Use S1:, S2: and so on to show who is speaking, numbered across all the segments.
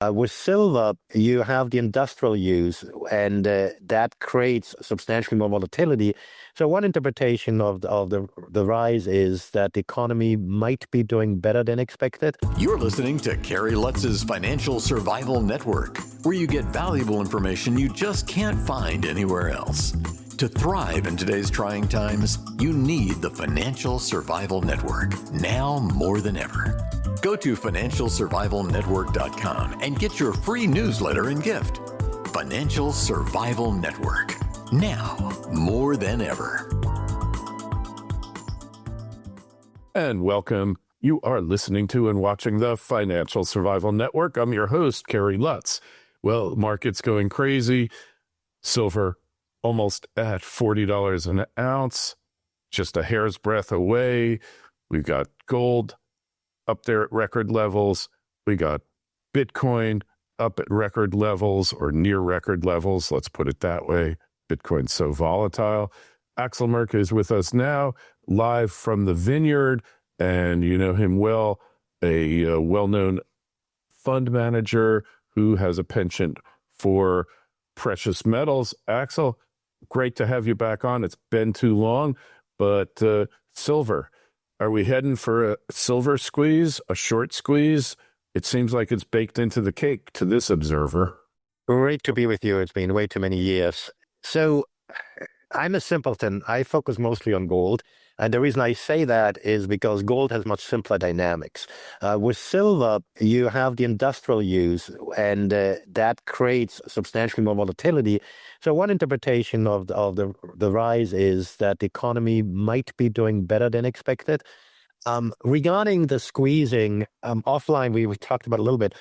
S1: With silver, you have the industrial use, and that creates substantially more volatility. So one interpretation of the rise is that the economy might be doing better than expected.
S2: You're listening to Kerry Lutz's Financial Survival Network, where you get valuable information you just can't find anywhere else. To thrive in today's trying times, you need the Financial Survival Network, now more than ever. Go to financialsurvivalnetwork.com and get your free newsletter and gift. Financial Survival Network, now more than ever.
S3: And welcome. You are listening to and watching the Financial Survival Network. I'm your host, Kerry Lutz. Well, market's going crazy. Silver almost at $40 an ounce, just a hair's breadth away. We've got gold up there at record levels. We got Bitcoin up at record levels or near record levels. Let's put it that way. Bitcoin's so volatile. Axel Merk is with us now, live from the Vineyard, and you know him well, a well-known fund manager who has a penchant for precious metals. Axel, great to have you back on. It's been too long, but silver. Are we heading for a silver squeeze, a short squeeze? It seems like it's baked into the cake to this observer.
S1: Great to be with you. It's been way too many years. So I'm a simpleton. I focus mostly on gold. And the reason I say that is because gold has much simpler dynamics. With silver, you have the industrial use, and that creates substantially more volatility. So one interpretation of the rise is that the economy might be doing better than expected. Regarding the squeezing, offline, we talked about a little bit.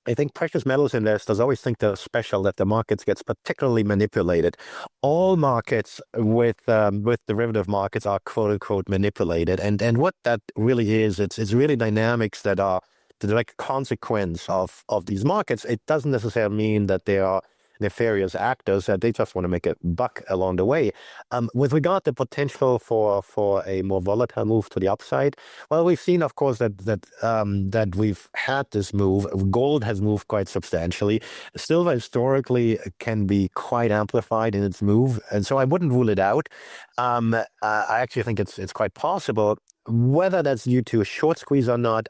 S1: I think precious metals investors always think they're special, that the markets gets particularly manipulated. All markets with derivative markets are quote unquote manipulated, and what that really is, it's really dynamics that are the direct consequence of these markets. It doesn't necessarily mean that they are nefarious actors, they just want to make a buck along the way. With regard to potential for a more volatile move to the upside, well, we've seen, of course, that we've had this move. Gold has moved quite substantially. Silver historically can be quite amplified in its move, and so I wouldn't rule it out. I actually think it's quite possible. Whether that's due to a short squeeze or not,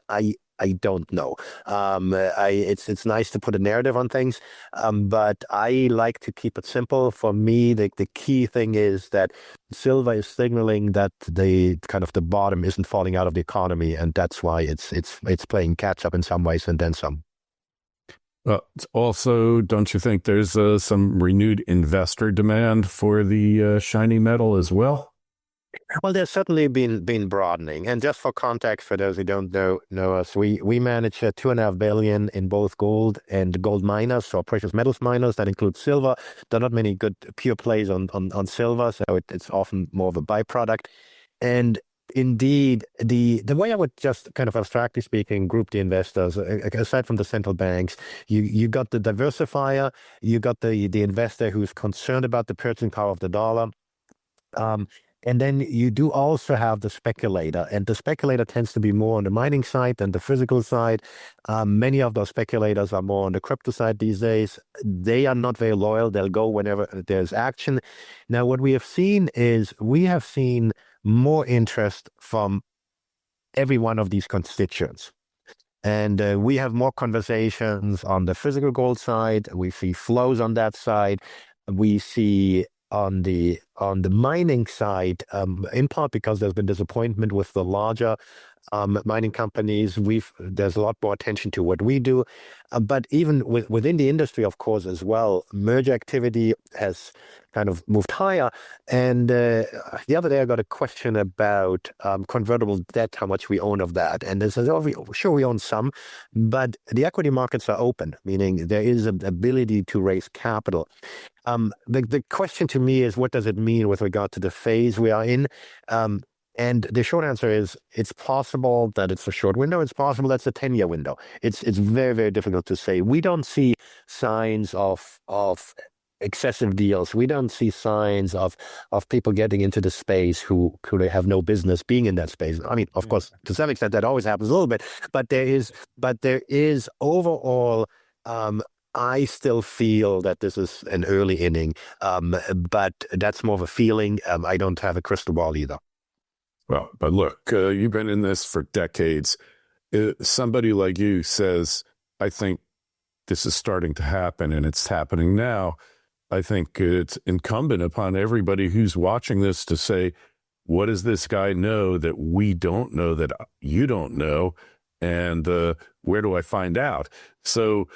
S1: I don't know. It's nice to put a narrative on things, but I like to keep it simple. For me, the key thing is that silver is signaling that the bottom isn't falling out of the economy, and that's why it's playing catch up in some ways and then some.
S3: It's also, don't you think there's some renewed investor demand for the shiny metal as well?
S1: Well, there's certainly been broadening, and just for context, for those who don't know us, we manage $2.5 billion in both gold and gold miners, or precious metals miners. That includes silver. There are not many good pure plays on silver, so it's often more of a byproduct. And indeed, the way I would just kind of abstractly speaking group the investors, aside from the central banks, you got the diversifier, you got the investor who's concerned about the purchasing power of the dollar. And then you do also have the speculator, and the speculator tends to be more on the mining side than the physical side. Many of those speculators are more on the crypto side these days. They are not very loyal. They'll go whenever there's action. Now, what we have seen is more interest from every one of these constituents. And we have more conversations on the physical gold side. We see flows on that side. We see on the mining side, in part because there's been disappointment with the larger mining companies. There's a lot more attention to what we do, but even within the industry, of course, as well, merger activity has kind of moved higher. And the other day I got a question about convertible debt, how much we own of that. And they said, sure, we own some, but the equity markets are open, meaning there is an ability to raise capital. The question to me is, what does it mean with regard to the phase we are in? And the short answer is, it's possible that it's a short window. It's possible that's a 10-year window. It's very, very difficult to say. We don't see signs of excessive deals. We don't see signs of people getting into the space who have no business being in that space. I mean, of course, to some extent that always happens a little bit, but there is overall. I still feel that this is an early inning, but that's more of a feeling. I don't have a crystal ball either.
S3: Well, but look, you've been in this for decades. Somebody like you says, I think this is starting to happen, and it's happening now. I think it's incumbent upon everybody who's watching this to say, what does this guy know that we don't know, that you don't know? And where do I find out? So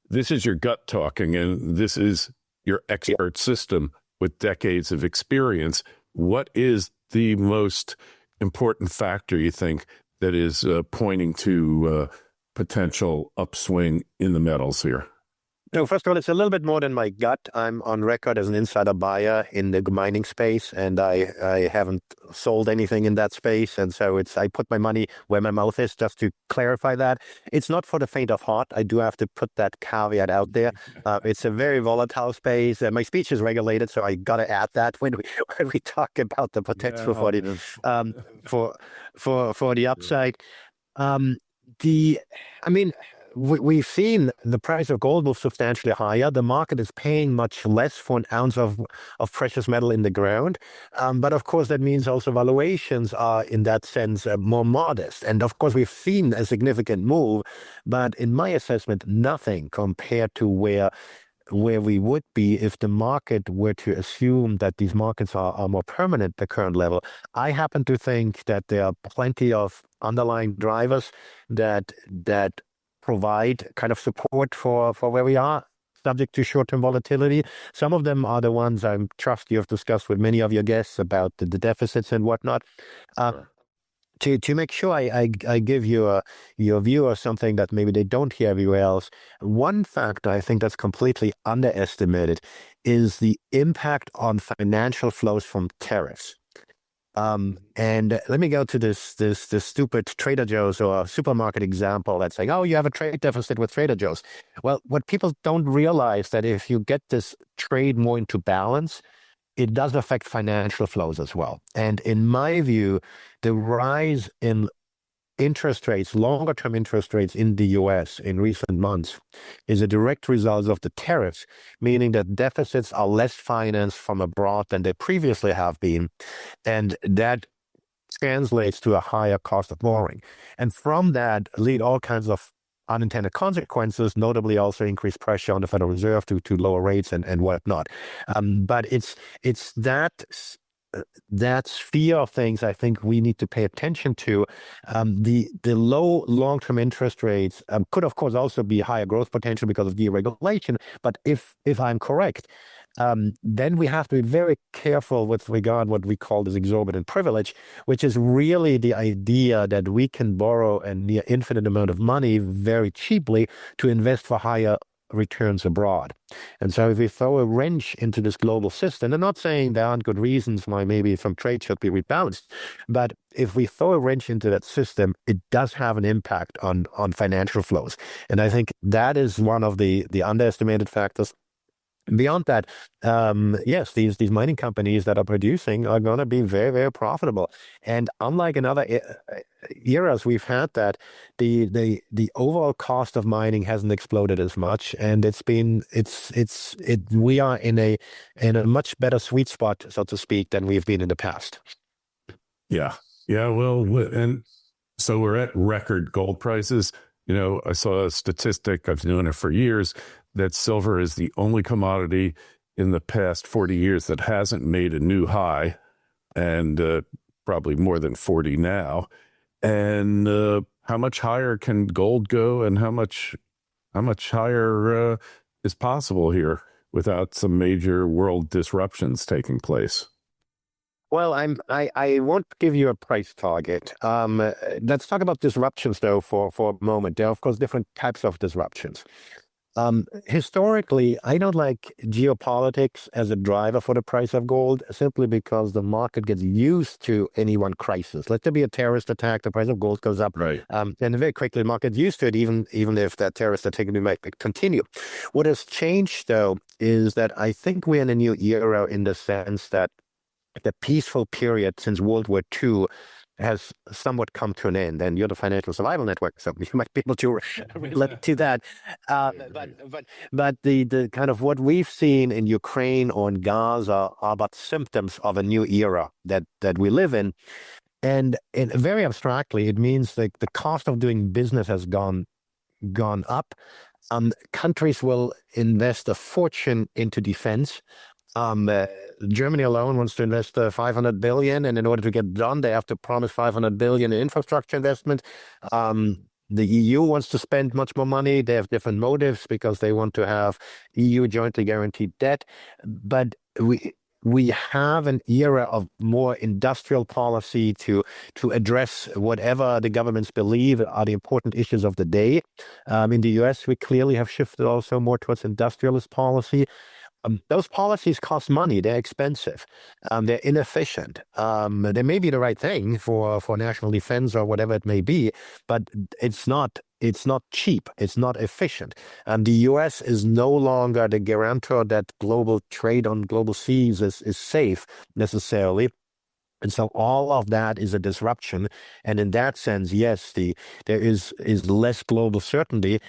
S3: this is your gut talking, and this is your expert system with decades of experience. What is the most important factor, you think, that is pointing to potential upswing in the metals here?
S1: No, first of all, it's a little bit more than my gut. I'm on record as an insider buyer in the mining space, and I haven't sold anything in that space. And so I put my money where my mouth is, just to clarify that. It's not for the faint of heart. I do have to put that caveat out there. It's a very volatile space. My speech is regulated, so I got to add that when we talk about the potential for the upside. We've seen the price of gold move substantially higher. The market is paying much less for an ounce of precious metal in the ground. But of course, that means also valuations are, in that sense, more modest. And of course, we've seen a significant move, but in my assessment, nothing compared to where we would be if the market were to assume that these markets are more permanent at the current level. I happen to think that there are plenty of underlying drivers that provide kind of support for where we are, subject to short-term volatility. Some of them are the ones I trust you have discussed with many of your guests about the deficits and whatnot. Sure. To make sure I give you your view of something that maybe they don't hear everywhere else, one factor I think that's completely underestimated is the impact on financial flows from tariffs. And let me go to this stupid Trader Joe's or supermarket example that's saying, oh, you have a trade deficit with Trader Joe's. Well, what people don't realize that if you get this trade more into balance, it does affect financial flows as well. And in my view, the rise in interest rates, longer term interest rates in the US in recent months is a direct result of the tariffs, meaning that deficits are less financed from abroad than they previously have been. And that translates to a higher cost of borrowing. And from that lead all kinds of unintended consequences, notably also increased pressure on the Federal Reserve to lower rates and whatnot. But it's that sphere of things I think we need to pay attention to. The low long-term interest rates could, of course, also be higher growth potential because of deregulation. But if I'm correct, then we have to be very careful with regard what we call this exorbitant privilege, which is really the idea that we can borrow a near infinite amount of money very cheaply to invest for higher returns abroad. And so if we throw a wrench into this global system, I'm not saying there aren't good reasons why maybe some trade should be rebalanced, but if we throw a wrench into that system, it does have an impact on financial flows. And I think that is one of the underestimated factors. Beyond that, yes, these mining companies that are producing are going to be very, very profitable. And unlike in other eras, we've had that the overall cost of mining hasn't exploded as much, and we are in a much better sweet spot, so to speak, than we've been in the past.
S3: Yeah. Well, and so we're at record gold prices. You know, I saw a statistic, I've known it for years, that silver is the only commodity in the past 40 years that hasn't made a new high, and probably more than 40 now. And how much higher can gold go, and how much higher is possible here without some major world disruptions taking place?
S1: Well, I won't give you a price target. Let's talk about disruptions, though, for a moment. There are, of course, different types of disruptions. Historically, I don't like geopolitics as a driver for the price of gold simply because the market gets used to any one crisis. Let there be a terrorist attack, the price of gold goes up.
S3: Right.
S1: And very quickly the market used to it, even if that terrorist attack might continue. What has changed, though, is that I think we're in a new era in the sense that the peaceful period since World War II has somewhat come to an end, and you're the Financial Survival Network, so you might be able to relate to that. But the kind of what we've seen in Ukraine or in Gaza are but symptoms of a new era that we live in. And very abstractly, it means like the cost of doing business has gone up. Countries will invest a fortune into defense. Germany alone wants to invest 500 billion, and in order to get done, they have to promise 500 billion in infrastructure investment. The EU wants to spend much more money. They have different motives because they want to have EU jointly guaranteed debt. But we have an era of more industrial policy to address whatever the governments believe are the important issues of the day. In the US, we clearly have shifted also more towards industrialist policy. Those policies cost money. They're expensive. They're inefficient. They may be the right thing for national defense or whatever it may be, but it's not cheap. It's not efficient. The U.S. is no longer the guarantor that global trade on global seas is safe necessarily. And so all of that is a disruption. And in that sense, yes, there is less global certainty.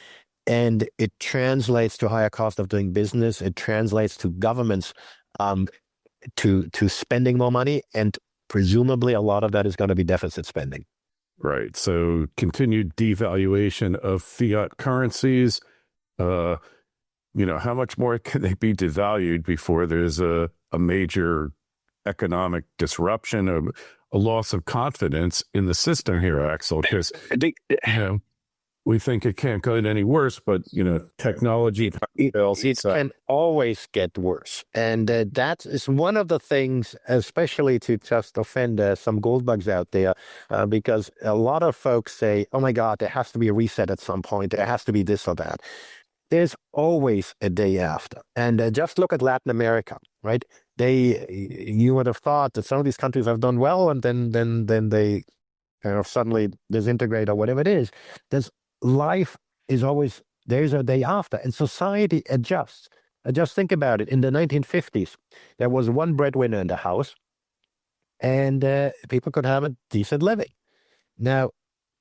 S1: And it translates to higher cost of doing business. It translates to governments to spending more money, and presumably a lot of that is going to be deficit spending.
S3: Right. So continued devaluation of fiat currencies. How much more can they be devalued before there's a major economic disruption, a loss of confidence in the system here, Axel? Because we think it can't get any worse, but technology
S1: it can always get worse, and that is one of the things, especially to just offend some gold bugs out there, because a lot of folks say, "Oh my God, there has to be a reset at some point. There has to be this or that." There's always a day after, and just look at Latin America, right? You would have thought that some of these countries have done well, and then they kind of suddenly disintegrate or whatever it is. Life is always, there's a day after, and society adjusts. Just think about it. In the 1950s, there was one breadwinner in the house, and people could have a decent living. Now,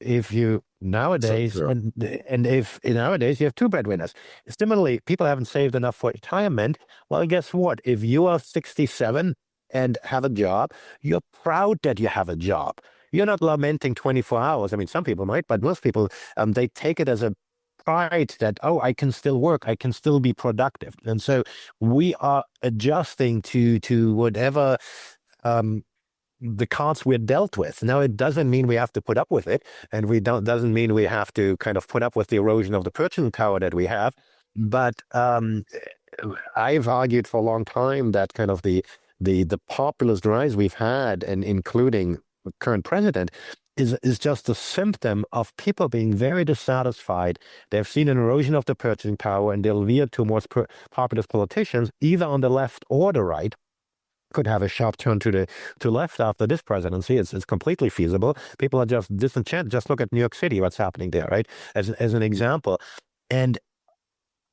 S1: if you nowadays, and if nowadays you have two breadwinners. Similarly, people haven't saved enough for retirement. Well, guess what? If you are 67 and have a job, you're proud that you have a job. You're not lamenting 24 hours. I mean, some people might, but most people, they take it as a pride that, oh, I can still work. I can still be productive. And so we are adjusting to whatever the cards we're dealt with. Now, it doesn't mean we have to put up with it. And doesn't mean we have to kind of put up with the erosion of the purchasing power that we have. But I've argued for a long time that kind of the populist rise we've had, and including the current president, is just a symptom of people being very dissatisfied. They've seen an erosion of the purchasing power, and they'll veer towards populist politicians, either on the left or the right. Could have a sharp turn to left after this presidency. It's completely feasible. People are just disenchanted. Just look at New York City, what's happening there, right? As an example. And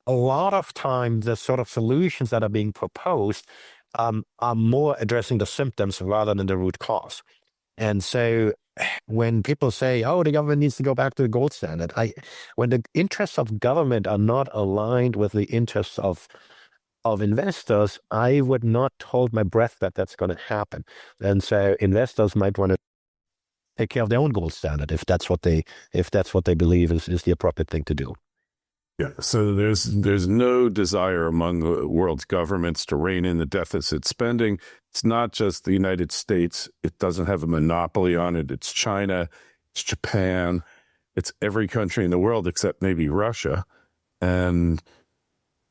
S1: a lot of times, the sort of solutions that are being proposed are more addressing the symptoms rather than the root cause. And so when people say, oh, the government needs to go back to the gold standard, when the interests of government are not aligned with the interests of investors, I would not hold my breath that that's going to happen. And so investors might want to take care of their own gold standard if that's what they believe is the appropriate thing to do.
S3: Yeah. So there's no desire among the world's governments to rein in the deficit spending. It's not just the United States. It doesn't have a monopoly on it. It's China, it's Japan, it's every country in the world except maybe Russia. And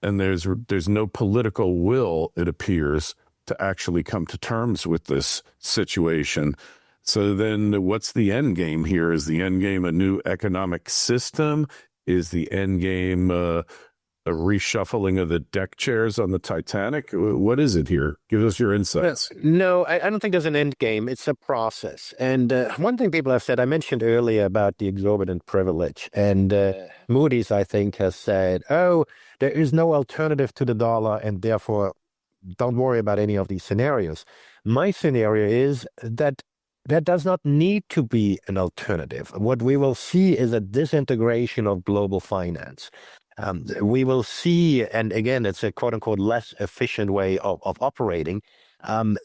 S3: there's no political will, it appears, to actually come to terms with this situation. So then what's the end game here? Is the end game a new economic system? Is the end game a reshuffling of the deck chairs on the Titanic? What is it here? Give us your insights.
S1: No, I don't think there's an end game. It's a process. And one thing people have said, I mentioned earlier about the exorbitant privilege, and Moody's, I think, has said, oh, there is no alternative to the dollar, and therefore don't worry about any of these scenarios. My scenario is that there does not need to be an alternative. What we will see is a disintegration of global finance. We will see, and again, it's a quote unquote less efficient way of operating.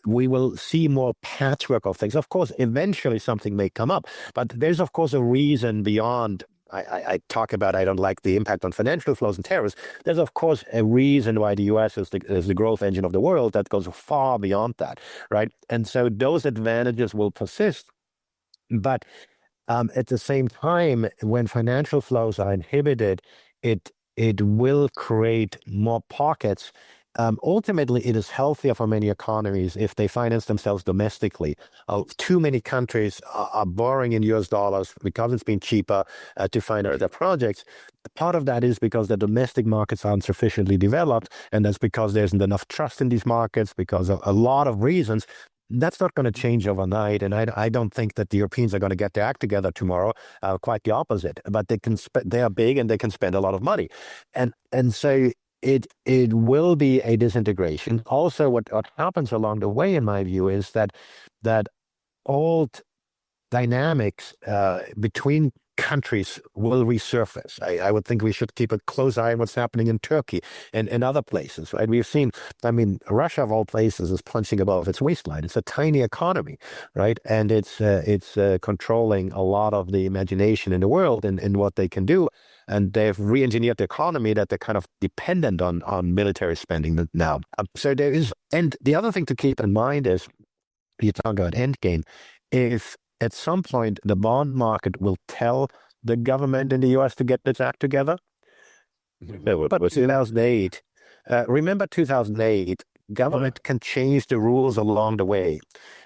S1: We will see more patchwork of things. Of course, eventually something may come up, but there's, of course, a reason beyond. I talk about I don't like the impact on financial flows and tariffs. There's, of course, a reason why the U.S. is the growth engine of the world that goes far beyond that, right? And so those advantages will persist. But at the same time, when financial flows are inhibited, it will create more pockets. Ultimately, it is healthier for many economies if they finance themselves domestically. Too many countries are borrowing in US dollars because it's been cheaper to finance their projects. Part of that is because the domestic markets aren't sufficiently developed, and that's because there isn't enough trust in these markets because of a lot of reasons. That's not going to change overnight, and I don't think that the Europeans are going to get their act together tomorrow. Quite the opposite. But they are big and they can spend a lot of money, and so it will be a disintegration. Also, what happens along the way, in my view, is that old dynamics between countries will resurface. I would think we should keep a close eye on what's happening in Turkey and other places, right? We've seen, Russia of all places is punching above its waistline. It's a tiny economy, right? And it's controlling a lot of the imagination in the world and what they can do. And they've re-engineered the economy that they're kind of dependent on military spending now. So there is, and the other thing to keep in mind is, you talk about endgame, if at some point the bond market will tell the government in the U.S. to get its act together. But 2008, remember 2008, government can change the rules along the way.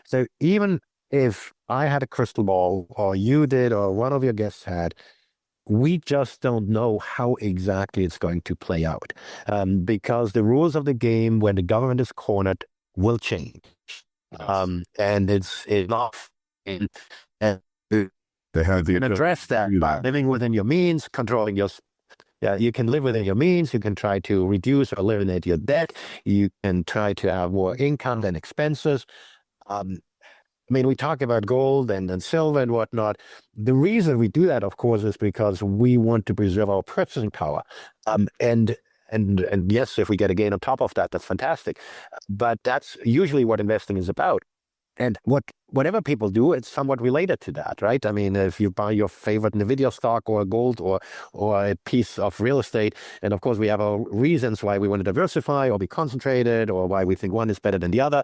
S1: So even if I had a crystal ball, or you did, or one of your guests had, we just don't know how exactly it's going to play out, because the rules of the game, when the government is cornered, will change. Yes. And it's not. And
S3: they have the
S1: address that by living within your means, controlling your. Yeah, you can live within your means. You can try to reduce or eliminate your debt. You can try to have more income than expenses. We talk about gold and silver and whatnot. The reason we do that, of course, is because we want to preserve our purchasing power. And yes, if we get a gain on top of that, that's fantastic. But that's usually what investing is about. And whatever people do, it's somewhat related to that, right? If you buy your favorite NVIDIA stock or gold or a piece of real estate, and of course we have our reasons why we want to diversify or be concentrated or why we think one is better than the other.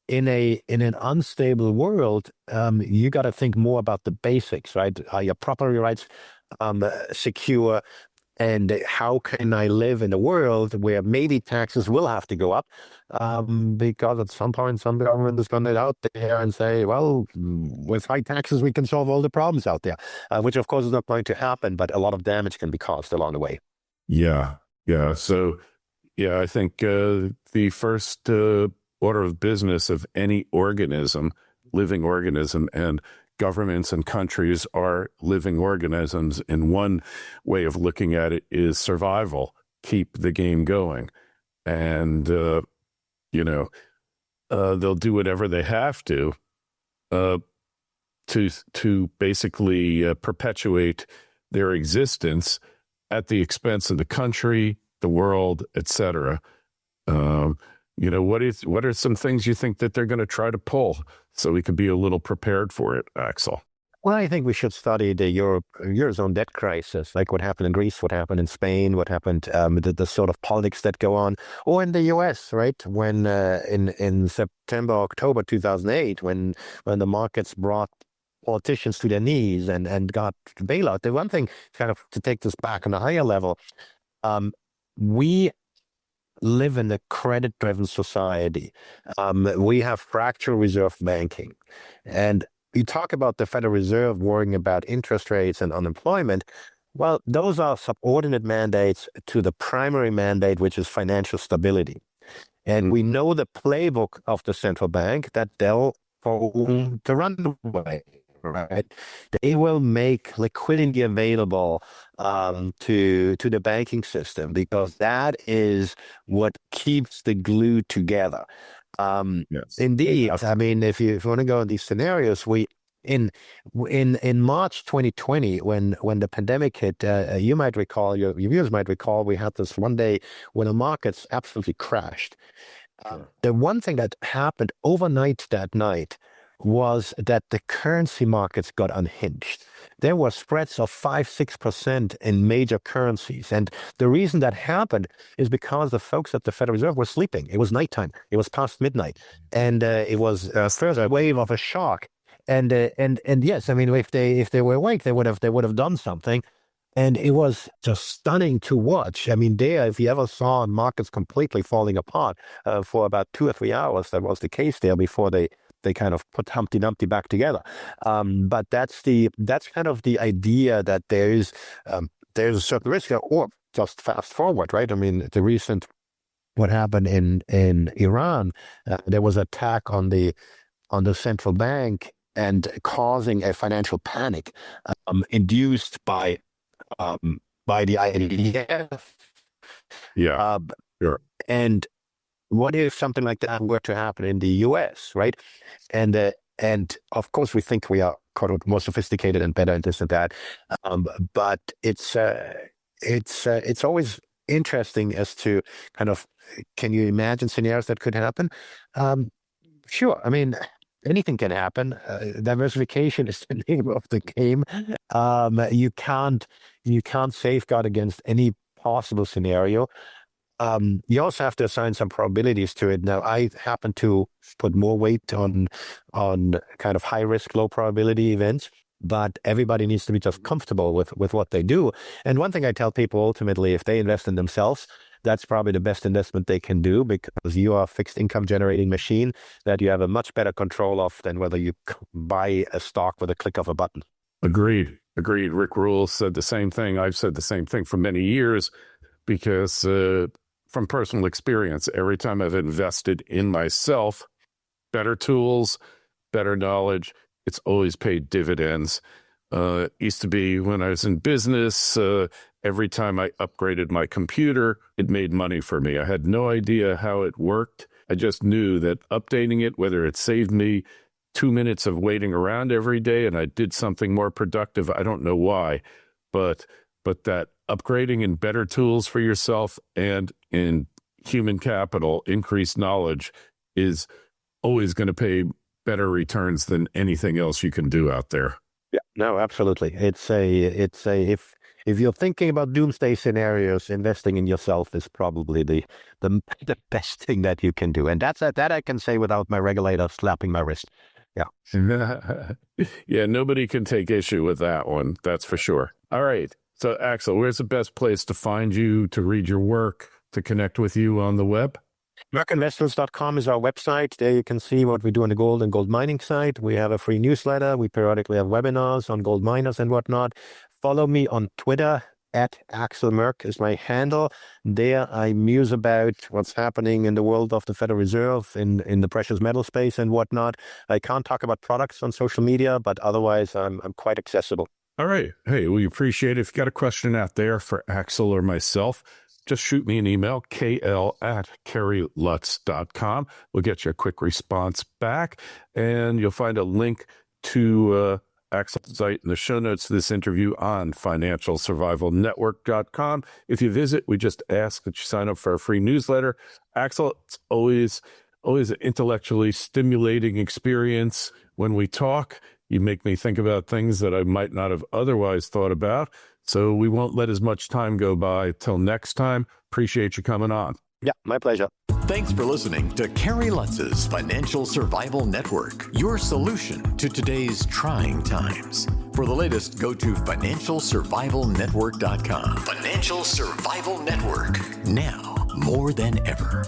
S1: In an unstable world, you got to think more about the basics, right? Are your property rights secure? And how can I live in a world where maybe taxes will have to go up because at some point some government is going to out there and say, well, with high taxes, we can solve all the problems out there, which of course is not going to happen, but a lot of damage can be caused along the way.
S3: Yeah. So, I think the first order of business of any living organism, and governments and countries are living organisms, and one way of looking at it is survival, keep the game going. And, they'll do whatever they have to basically perpetuate their existence at the expense of the country, the world, etc. What are some things you think that they're going to try to pull so we can be a little prepared for it, Axel?
S1: Well, I think we should study the Eurozone debt crisis, like what happened in Greece, what happened in Spain, what happened, the sort of politics that go on, or in the U.S., right? When in September, October 2008, when the markets brought politicians to their knees and got bailout. The one thing, kind of to take this back on a higher level, we live in a credit-driven society. We have fractional reserve banking. And you talk about the Federal Reserve worrying about interest rates and unemployment. Well, those are subordinate mandates to the primary mandate, which is financial stability. And we know the playbook of the central bank that they'll own the runway, right? They will make liquidity available to the banking system because that is what keeps the glue together.
S3: Yes.
S1: Indeed, I mean, if you want to go in these scenarios, in March 2020, when the pandemic hit, you might recall, your viewers might recall, we had this one day when the markets absolutely crashed. The one thing that happened overnight that night was that the currency markets got unhinged. There were spreads of 5-6% in major currencies. And the reason that happened is because the folks at the Federal Reserve were sleeping. It was nighttime. It was past midnight. And it was a first wave of a shock. And yes, I mean, if they were awake, they would have done something. And it was just stunning to watch. I mean, if you ever saw markets completely falling apart for about 2 or 3 hours, that was the case there before they kind of put Humpty Dumpty back together. But that's kind of the idea that there's a certain risk there. Or just fast forward, right? I mean, what happened in Iran, there was an attack on the central bank and causing a financial panic induced by the IMF.
S3: Yeah, sure.
S1: And what if something like that were to happen in the U.S., right? And of course, we think we are more sophisticated and better and this and that. But it's always interesting as to kind of, can you imagine scenarios that could happen? Sure. I mean, anything can happen. Diversification is the name of the game. You can't safeguard against any possible scenario. You also have to assign some probabilities to it. Now, I happen to put more weight on kind of high risk, low probability events, but everybody needs to be just comfortable with what they do. And one thing I tell people, ultimately, if they invest in themselves, that's probably the best investment they can do, because you are a fixed income generating machine that you have a much better control of than whether you buy a stock with a click of a button.
S3: Agreed. Rick Rule said the same thing. I've said the same thing for many years because from personal experience, every time I've invested in myself, better tools, better knowledge, it's always paid dividends. It used to be when I was in business, every time I upgraded my computer, it made money for me. I had no idea how it worked. I just knew that updating it, whether it saved me 2 minutes of waiting around every day and I did something more productive, I don't know why, but that upgrading in better tools for yourself and in human capital, increased knowledge, is always going to pay better returns than anything else you can do out there.
S1: Yeah, no, absolutely. If you're thinking about doomsday scenarios, investing in yourself is probably the best thing that you can do. And that I can say without my regulator slapping my wrist. Yeah.
S3: Yeah, nobody can take issue with that one. That's for sure. All right. So, Axel, where's the best place to find you, to read your work, to connect with you on the web?
S1: Merkinvestments.com is our website. There you can see what we do on the gold and gold mining side. We have a free newsletter. We periodically have webinars on gold miners and whatnot. Follow me on Twitter. At Axel Merk is my handle. There I muse about what's happening in the world of the Federal Reserve, in the precious metal space and whatnot. I can't talk about products on social media, but otherwise I'm quite accessible.
S3: All right. Hey, we appreciate it. If you got a question out there for Axel or myself, just shoot me an email, kl@kerrylutz.com. We'll get you a quick response back, and you'll find a link to Axel's site in the show notes to this interview on financialsurvivalnetwork.com. If you visit, we just ask that you sign up for a free newsletter. Axel, it's always an intellectually stimulating experience when we talk. You make me think about things that I might not have otherwise thought about. So we won't let as much time go by till next time. Appreciate you coming on.
S1: Yeah, my pleasure.
S2: Thanks for listening to Kerry Lutz's Financial Survival Network, your solution to today's trying times. For the latest, go to financialsurvivalnetwork.com. Financial Survival Network, now more than ever.